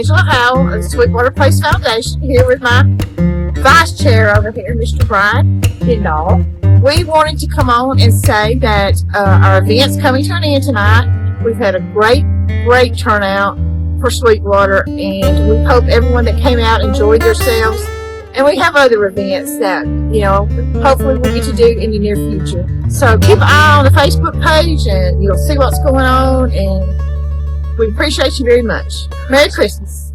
Angela Howell of the Sweetwater Place Foundation, here with my vice chair over here, Mr. Brian Hidall. We wanted to come on and say that our event's coming to an end tonight. We've had a great turnout for Sweetwater, and we hope everyone that came out enjoyed themselves. And we have other events that, hopefully we'll get to do in the near future. So keep an eye on the Facebook page and you'll see what's going on, and we appreciate you very much. Merry Christmas.